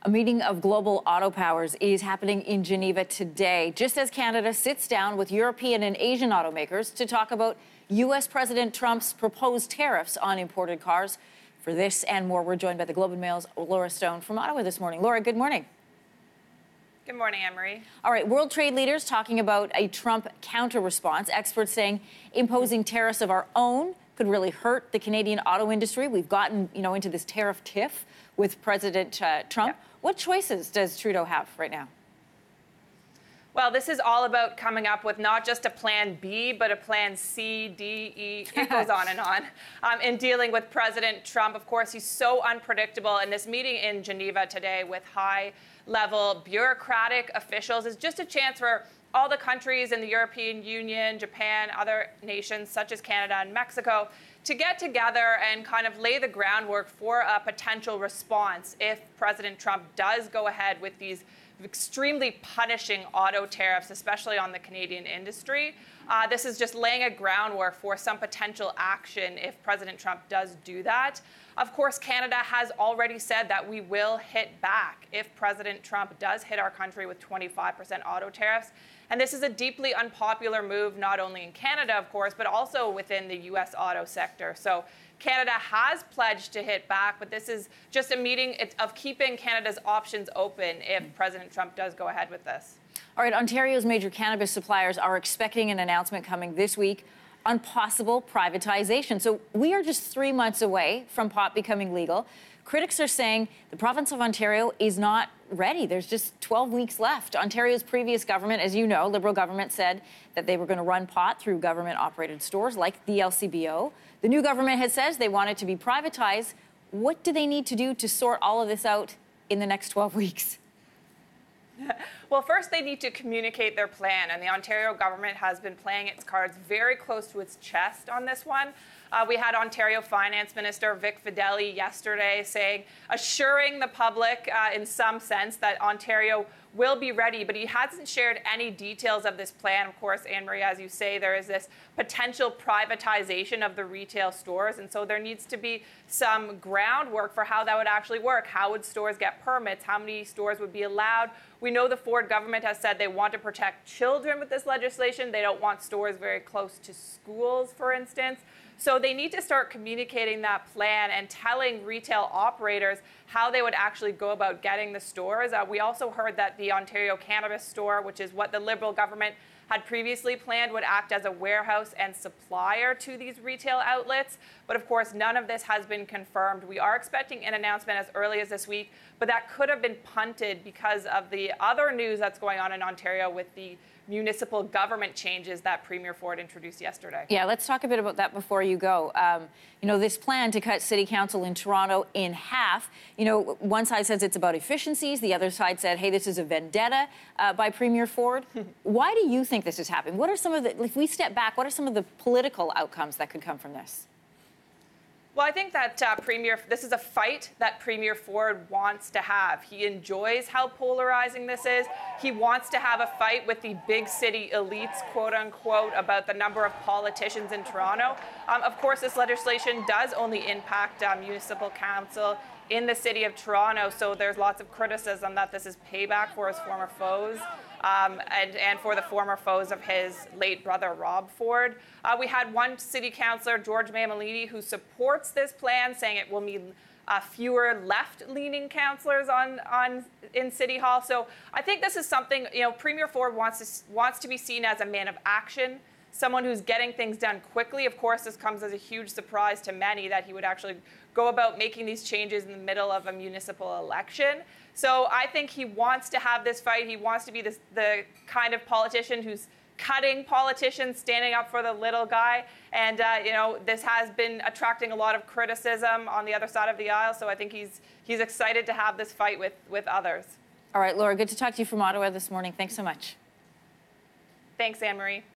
A meeting of global auto powers is happening in Geneva today, just as Canada sits down with European and Asian automakers to talk about U.S. President Trump's proposed tariffs on imported cars. For this and more, we're joined by the Globe and Mail's Laura Stone from Ottawa this morning. Laura, good morning. Good morning, Anne-Marie. All right, world trade leaders talking about a Trump counter-response. Experts saying imposing tariffs of our own could really hurt the Canadian auto industry. We've gotten, into this tariff tiff with President Trump. Yeah. What choices does Trudeau have right now? Well, this is all about coming up with not just a plan B, but a plan C, D, E, it goes on and on. In dealing with President Trump, of course, he's so unpredictable. And this meeting in Geneva today with high-level bureaucratic officials is just a chance for all the countries in the European Union, Japan, other nations such as Canada and Mexico to get together and kind of lay the groundwork for a potential response if President Trump does go ahead with these extremely punishing auto tariffs, especially on the Canadian industry. This is just laying a groundwork for some potential action if President Trump does do that. Of course, Canada has already said that we will hit back if President Trump does hit our country with 25% auto tariffs. And this is a deeply unpopular move, not only in Canada, of course, but also within the U.S. auto sector. So Canada has pledged to hit back, but this is just a meeting of keeping Canada's options open if President Trump does go ahead with this. All right, Ontario's major cannabis suppliers are expecting an announcement coming this week on possible privatization. So we are just 3 months away from pot becoming legal. Critics are saying the province of Ontario is not ready. There's just 12 weeks left. Ontario's previous government, as you know, Liberal government, said that they were going to run pot through government-operated stores like the LCBO. The new government has said they want it to be privatized. What do they need to do to sort all of this out in the next 12 weeks? Well, first, they need to communicate their plan, and the Ontario government has been playing its cards very close to its chest on this one. We had Ontario Finance Minister Vic Fedeli yesterday assuring the public in some sense that Ontario will be ready, but he hasn't shared any details of this plan. Of course, Anne-Marie, as you say, there is this potential privatization of the retail stores, and so there needs to be some groundwork for how that would actually work. How would stores get permits? How many stores would be allowed? We know the Ford government has said they want to protect children with this legislation. They don't want stores very close to schools, for instance. So they need to start communicating that plan and telling retail operators how they would actually go about getting the stores. We also heard that the Ontario Cannabis Store, which is what the Liberal government had previously planned, would act as a warehouse and supplier to these retail outlets. But of course, none of this has been confirmed. We are expecting an announcement as early as this week, but that could have been punted because of the other news that's going on in Ontario with the municipal government changes that Premier Ford introduced yesterday. Yeah, let's talk a bit about that before you go. This plan to cut City Council in Toronto in half, one side says it's about efficiencies. The other side said, hey, this is a vendetta by Premier Ford. Why do you think this has happened? What are some of if we step back, what are some of the political outcomes that could come from this? Well, I think that this is a fight that Premier Ford wants to have. He enjoys how polarizing this is. He wants to have a fight with the big city elites, quote unquote, about the number of politicians in Toronto. Of course, this legislation does only impact municipal council in the city of Toronto, so there's lots of criticism that this is payback for his former foes. And for the former foes of his late brother, Rob Ford. We had one city councillor, George Mammoliti, who supports this plan, saying it will mean fewer left-leaning councillors in City Hall. So I think this is something, Premier Ford wants to be seen as a man of action, someone who's getting things done quickly. Of course, this comes as a huge surprise to many that he would actually go about making these changes in the middle of a municipal election. So I think he wants to have this fight. He wants to be the kind of politician who's cutting politicians, standing up for the little guy. And, this has been attracting a lot of criticism on the other side of the aisle. So I think he's excited to have this fight with others. All right, Laura, good to talk to you from Ottawa this morning. Thanks so much. Thanks, Anne-Marie.